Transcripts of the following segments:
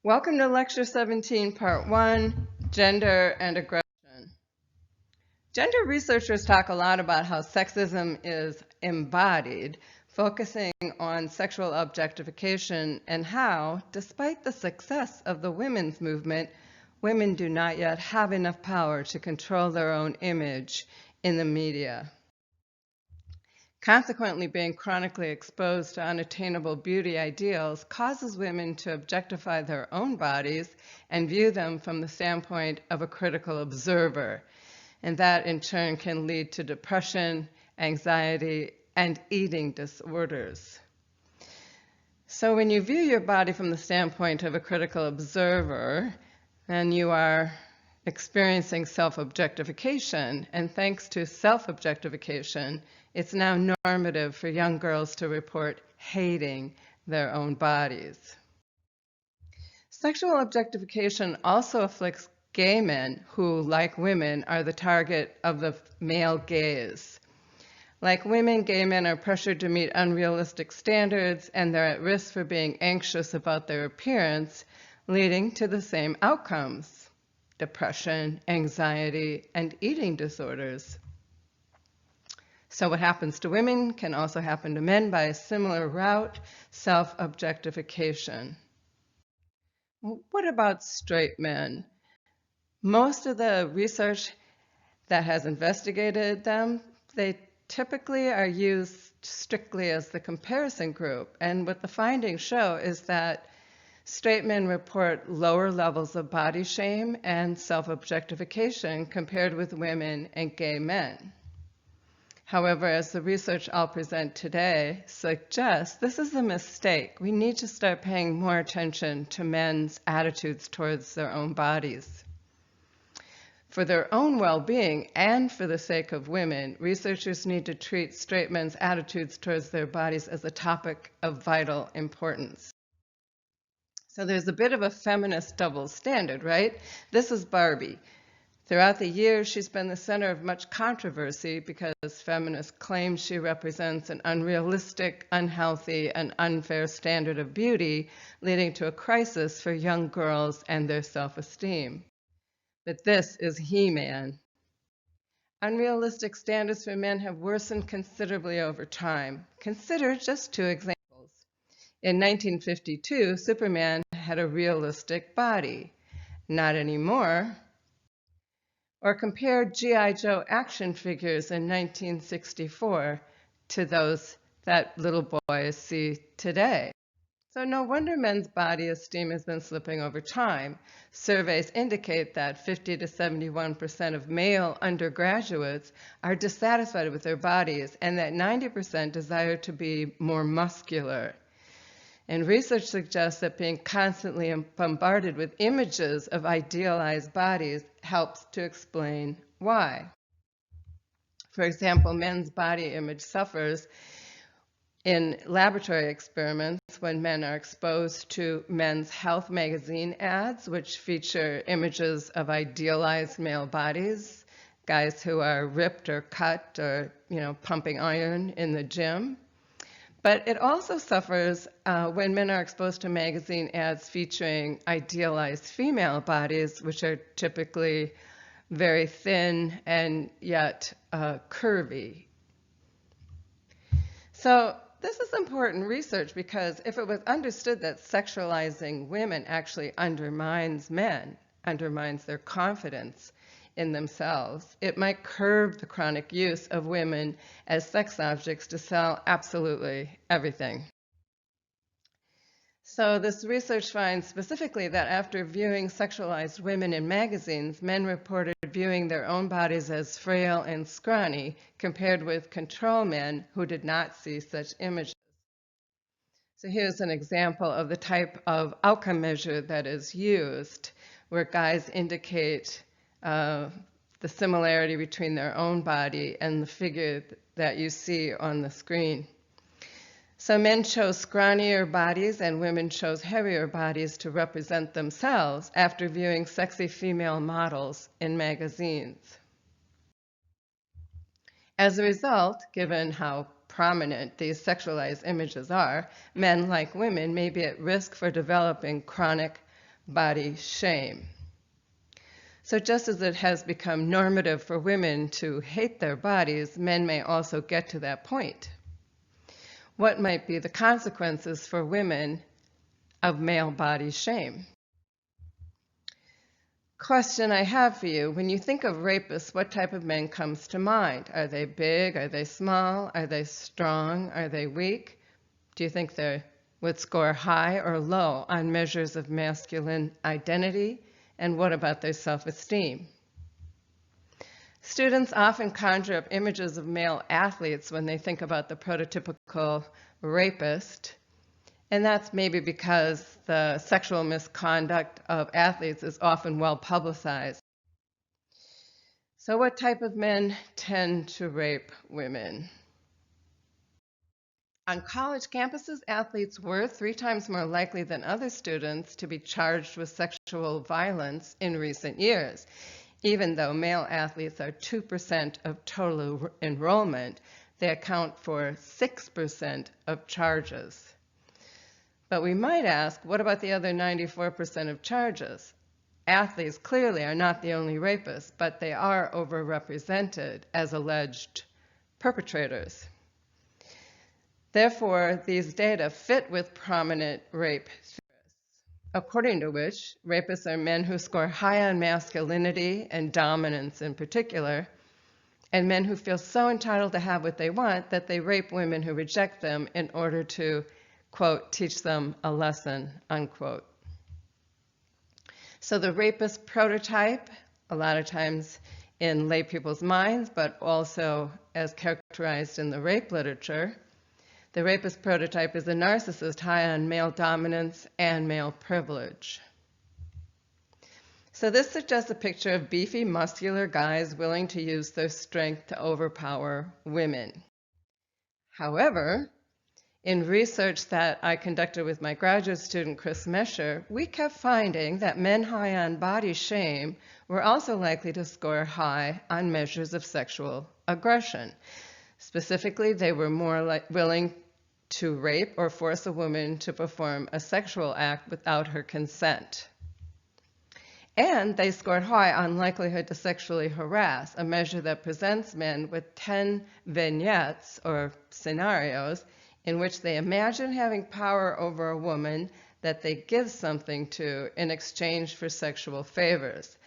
Welcome to Lecture 17, Part 1, Gender and Aggression. Gender researchers talk a lot about how sexism is embodied, focusing on sexual objectification and how, despite the success of the women's movement, women do not yet have enough power to control their own image in the media. Consequently, being chronically exposed to unattainable beauty ideals causes women to objectify their own bodies and view them from the standpoint of a critical observer. And that, in turn, can lead to depression, anxiety, and eating disorders. So when you view your body from the standpoint of a critical observer, then you are experiencing self-objectification, and thanks to self-objectification, it's now normative for young girls to report hating their own bodies. Sexual objectification also afflicts gay men who, like women, are the target of the male gaze. Like women, gay men are pressured to meet unrealistic standards, and they're at risk for being anxious about their appearance, leading to the same outcomes: depression, anxiety, and eating disorders. So what happens to women can also happen to men by a similar route: self-objectification. What about straight men? Most of the research that has investigated them, they typically are used strictly as the comparison group. And what the findings show is that straight men report lower levels of body shame and self-objectification compared with women and gay men. However, as the research I'll present today suggests, this is a mistake. We need to start paying more attention to men's attitudes towards their own bodies. For their own well-being and for the sake of women, researchers need to treat straight men's attitudes towards their bodies as a topic of vital importance. So there's a bit of a feminist double standard, right? This is Barbie. Throughout the years, she's been the center of much controversy because feminists claim she represents an unrealistic, unhealthy, and unfair standard of beauty, leading to a crisis for young girls and their self-esteem. But this is He-Man. Unrealistic standards for men have worsened considerably over time. Consider just two examples. In 1952, Superman had a realistic body. Not anymore. Or compare G.I. Joe action figures in 1964 to those that little boys see today. So no wonder men's body esteem has been slipping over time. Surveys indicate that 50 to 71% of male undergraduates are dissatisfied with their bodies, and that 90% desire to be more muscular. And research suggests that being constantly bombarded with images of idealized bodies helps to explain why. For example, men's body image suffers in laboratory experiments when men are exposed to Men's Health magazine ads, which feature images of idealized male bodies, guys who are ripped or cut or, pumping iron in the gym. But it also suffers when men are exposed to magazine ads featuring idealized female bodies, which are typically very thin and yet curvy. So this is important research because if it was understood that sexualizing women actually undermines men, undermines their confidence in themselves, it might curb the chronic use of women as sex objects to sell absolutely everything. So this research finds specifically that after viewing sexualized women in magazines, men reported viewing their own bodies as frail and scrawny compared with control men who did not see such images. So here's an example of the type of outcome measure that is used, where guys indicate the similarity between their own body and the figure that you see on the screen. So men chose scrawnier bodies and women chose heavier bodies to represent themselves after viewing sexy female models in magazines. As a result, given how prominent these sexualized images are, men, like women, may be at risk for developing chronic body shame. So just as it has become normative for women to hate their bodies, men may also get to that point. What might be the consequences for women of male body shame? Question I have for you: when you think of rapists, what type of men comes to mind? Are they big? Are they small? Are they strong? Are they weak? Do you think they would score high or low on measures of masculine identity? And what about their self-esteem? Students often conjure up images of male athletes when they think about the prototypical rapist. And that's maybe because the sexual misconduct of athletes is often well publicized. So what type of men tend to rape women? On college campuses, athletes were 3 times more likely than other students to be charged with sexual violence in recent years. Even though male athletes are 2% of total enrollment, they account for 6% of charges. But we might ask, what about the other 94% of charges? Athletes clearly are not the only rapists, but they are overrepresented as alleged perpetrators. Therefore, these data fit with prominent rape theorists, according to which rapists are men who score high on masculinity and dominance in particular, and men who feel so entitled to have what they want that they rape women who reject them in order to, quote, teach them a lesson, unquote. So the rapist prototype, a lot of times in lay people's minds, but also as characterized in the rape literature, the rapist prototype is a narcissist high on male dominance and male privilege. So this suggests a picture of beefy, muscular guys willing to use their strength to overpower women. However, in research that I conducted with my graduate student, Chris Mesher, we kept finding that men high on body shame were also likely to score high on measures of sexual aggression. Specifically, they were more willing to rape or force a woman to perform a sexual act without her consent. And they scored high on likelihood to sexually harass, a measure that presents men with 10 vignettes or scenarios in which they imagine having power over a woman that they give something to in exchange for sexual favors.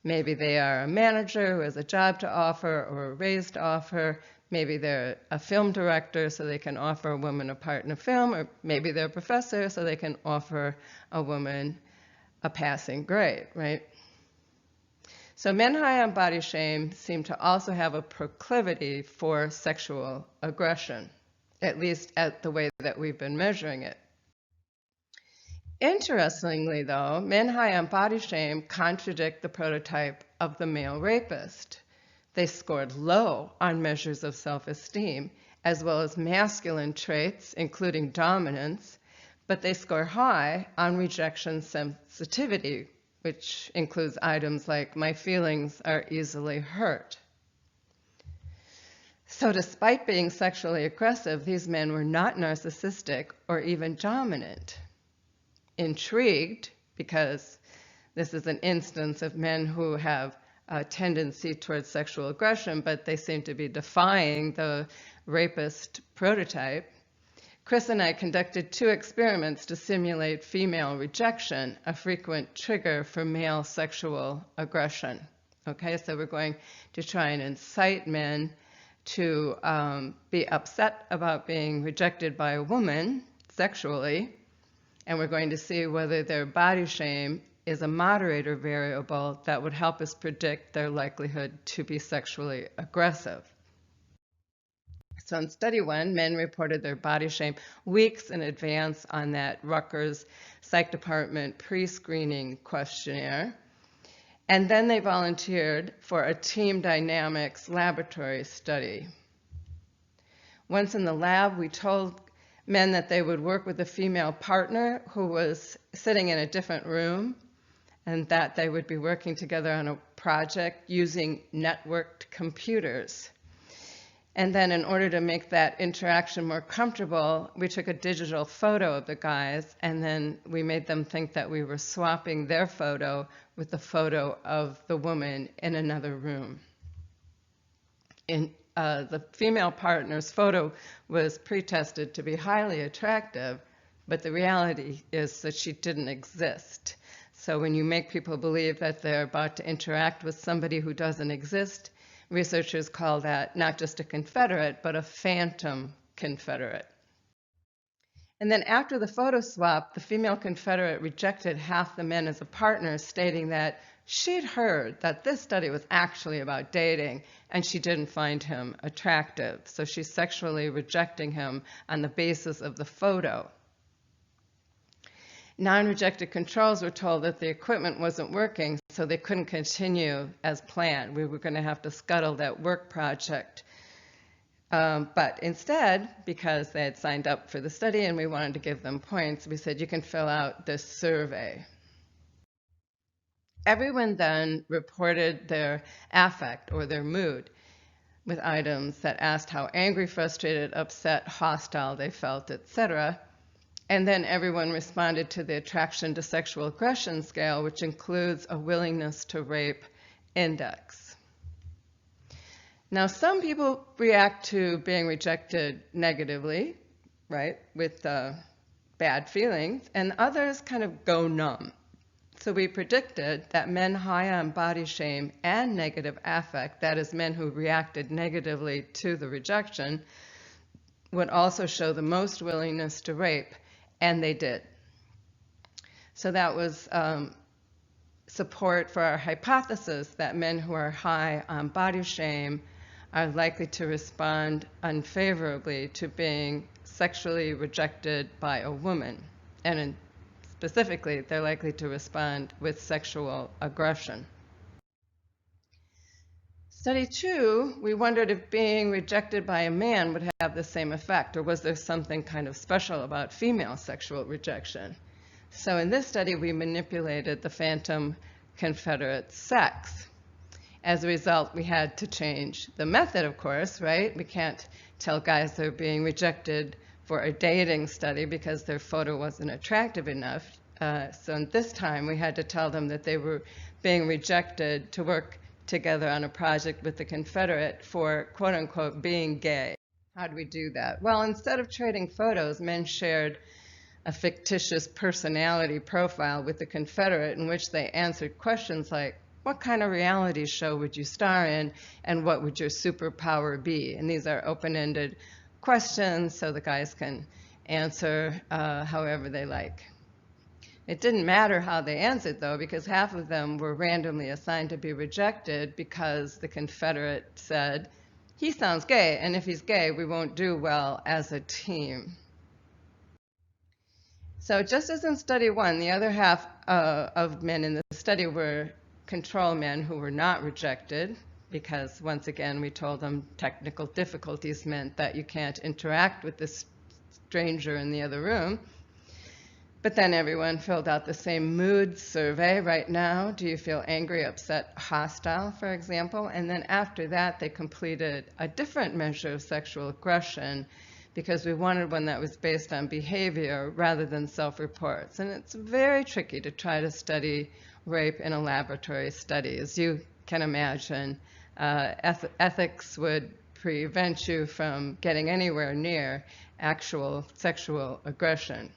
Maybe they are a manager who has a job to offer or a raise to offer. Maybe they're a film director so they can offer a woman a part in a film, or maybe they're a professor so they can offer a woman a passing grade, right? So men high on body shame seem to also have a proclivity for sexual aggression, at least at the way that we've been measuring it. Interestingly, though, men high on body shame contradict the prototype of the male rapist. They scored low on measures of self-esteem, as well as masculine traits, including dominance, but they score high on rejection sensitivity, which includes items like, my feelings are easily hurt. So despite being sexually aggressive, these men were not narcissistic or even dominant. Intrigued, because this is an instance of men who have a tendency towards sexual aggression, but they seem to be defying the rapist prototype, Chris and I conducted 2 experiments to simulate female rejection, a frequent trigger for male sexual aggression. Okay, so we're going to try and incite men to be upset about being rejected by a woman sexually, and we're going to see whether their body shame is a moderator variable that would help us predict their likelihood to be sexually aggressive. So in study 1, men reported their body shame weeks in advance on that Rutgers Psych Department pre-screening questionnaire. And then they volunteered for a team dynamics laboratory study. Once in the lab, we told men that they would work with a female partner who was sitting in a different room, and that they would be working together on a project using networked computers. And then in order to make that interaction more comfortable, we took a digital photo of the guys, and then we made them think that we were swapping their photo with the photo of the woman in another room. The female partner's photo was pre-tested to be highly attractive, but the reality is that she didn't exist. So when you make people believe that they're about to interact with somebody who doesn't exist, researchers call that not just a confederate, but a phantom confederate. And then after the photo swap, the female confederate rejected half the men as a partner, stating that she'd heard that this study was actually about dating, and she didn't find him attractive. So she's sexually rejecting him on the basis of the photo. Non-rejected controls were told that the equipment wasn't working, so they couldn't continue as planned. We were going to have to scuttle that work project. But instead, because they had signed up for the study and we wanted to give them points, we said, you can fill out this survey. Everyone then reported their affect or their mood with items that asked how angry, frustrated, upset, hostile they felt, etc. And then everyone responded to the attraction to sexual aggression scale, which includes a willingness to rape index. Now, some people react to being rejected negatively, right, with bad feelings, and others kind of go numb. So we predicted that men high on body shame and negative affect, that is, men who reacted negatively to the rejection, would also show the most willingness to rape, and they did. So that was support for our hypothesis that men who are high on body shame are likely to respond unfavorably to being sexually rejected by a woman. And specifically, they're likely to respond with sexual aggression. Study 2, we wondered if being rejected by a man would have the same effect, or was there something kind of special about female sexual rejection? So in this study, we manipulated the phantom confederate sex. As a result, we had to change the method, of course, right? We can't tell guys they're being rejected for a dating study because their photo wasn't attractive enough. So this time, we had to tell them that they were being rejected to work together on a project with the Confederate for, quote unquote, being gay. How do we do that? Well, instead of trading photos, men shared a fictitious personality profile with the Confederate in which they answered questions like, what kind of reality show would you star in, and what would your superpower be? And these are open-ended questions, so the guys can answer however they like. It didn't matter how they answered, though, because half of them were randomly assigned to be rejected because the Confederate said, he sounds gay, and if he's gay, we won't do well as a team. So just as in study 1, the other half of men in the study were control men who were not rejected because, once again, we told them technical difficulties meant that you can't interact with this stranger in the other room. But then everyone filled out the same mood survey right now. Do you feel angry, upset, hostile, for example? And then after that, they completed a different measure of sexual aggression because we wanted one that was based on behavior rather than self-reports. And it's very tricky to try to study rape in a laboratory study. As you can imagine, ethics would prevent you from getting anywhere near actual sexual aggression.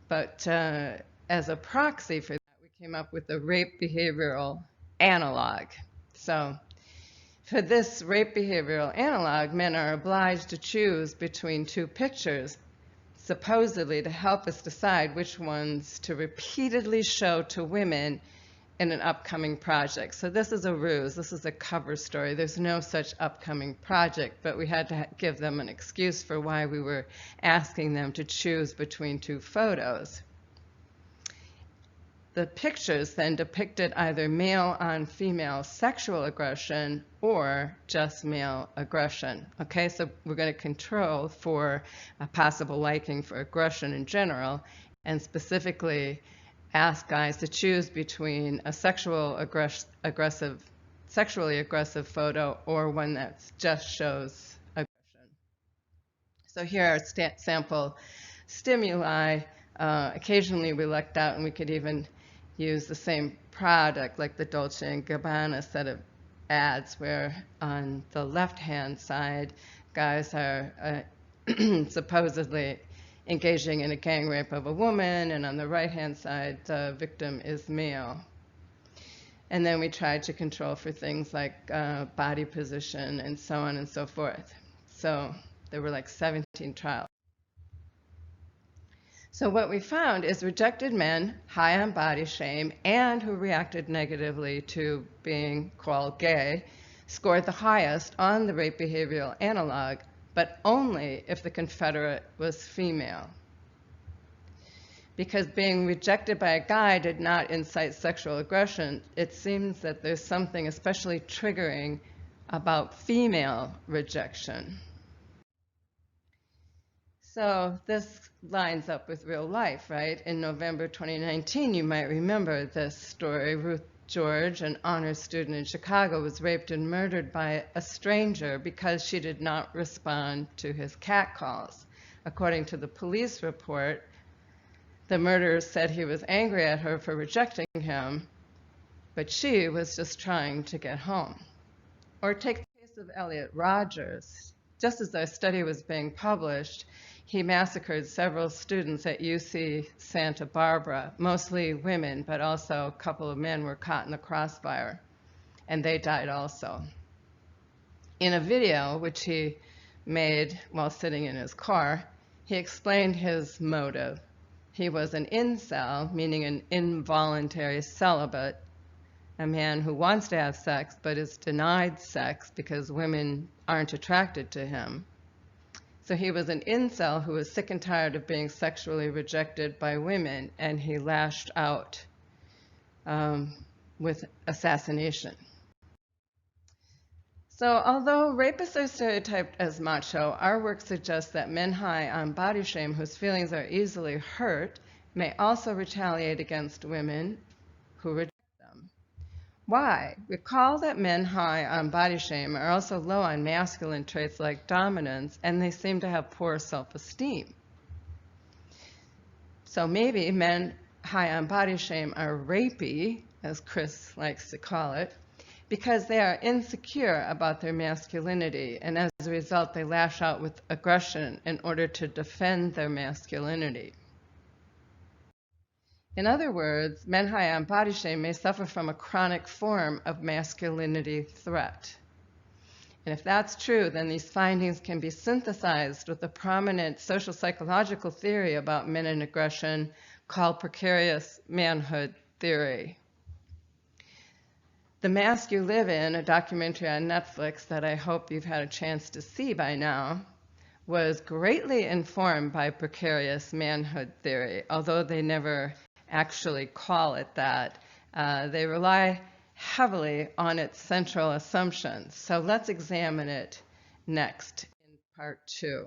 But as a proxy for that, we came up with the rape behavioral analog. So for this rape behavioral analog, men are obliged to choose between two pictures, supposedly to help us decide which ones to repeatedly show to women in an upcoming project. So this is a ruse. This is a cover story. There's no such upcoming project, but we had to give them an excuse for why we were asking them to choose between two photos. The pictures then depicted either male on female sexual aggression or just male aggression. Okay, so we're going to control for a possible liking for aggression in general, and specifically ask guys to choose between a sexually aggressive photo or one that just shows So here are sample stimuli. Occasionally we lucked out and we could even use the same product, like the Dolce & Gabbana set of ads, where on the left-hand side, guys are supposedly engaging in a gang rape of a woman, and on the right-hand side, the victim is male. And then we tried to control for things like body position and so on and so forth. So there were like 17 trials. So what we found is rejected men high on body shame and who reacted negatively to being called gay scored the highest on the rape behavioral analog, but only if the confederate was female. Because being rejected by a guy did not incite sexual aggression, it seems that there's something especially triggering about female rejection. So this lines up with real life, right? In November 2019, you might remember this story. Ruth George, an honors student in Chicago, was raped and murdered by a stranger because she did not respond to his catcalls. According to the police report, the murderer said he was angry at her for rejecting him, but she was just trying to get home. Or take the case of Elliot Rogers. Just as our study was being published, he massacred several students at UC Santa Barbara, mostly women, but also a couple of men were caught in the crossfire, and they died also. In a video, which he made while sitting in his car, he explained his motive. He was an incel, meaning an involuntary celibate, a man who wants to have sex but is denied sex because women aren't attracted to him. So he was an incel who was sick and tired of being sexually rejected by women, and he lashed out with assassination. So although rapists are stereotyped as macho, our work suggests that men high on body shame whose feelings are easily hurt may also retaliate against women who reject them. Why? Recall that men high on body shame are also low on masculine traits like dominance, and they seem to have poor self-esteem. So maybe men high on body shame are rapey, as Chris likes to call it, because they are insecure about their masculinity, and as a result, they lash out with aggression in order to defend their masculinity. In other words, men high on body shame may suffer from a chronic form of masculinity threat. And if that's true, then these findings can be synthesized with a prominent social psychological theory about men and aggression called precarious manhood theory. The Mask You Live In, a documentary on Netflix that I hope you've had a chance to see by now, was greatly informed by precarious manhood theory, although they never actually call it that. They rely heavily on its central assumptions. So let's examine it next in part 2.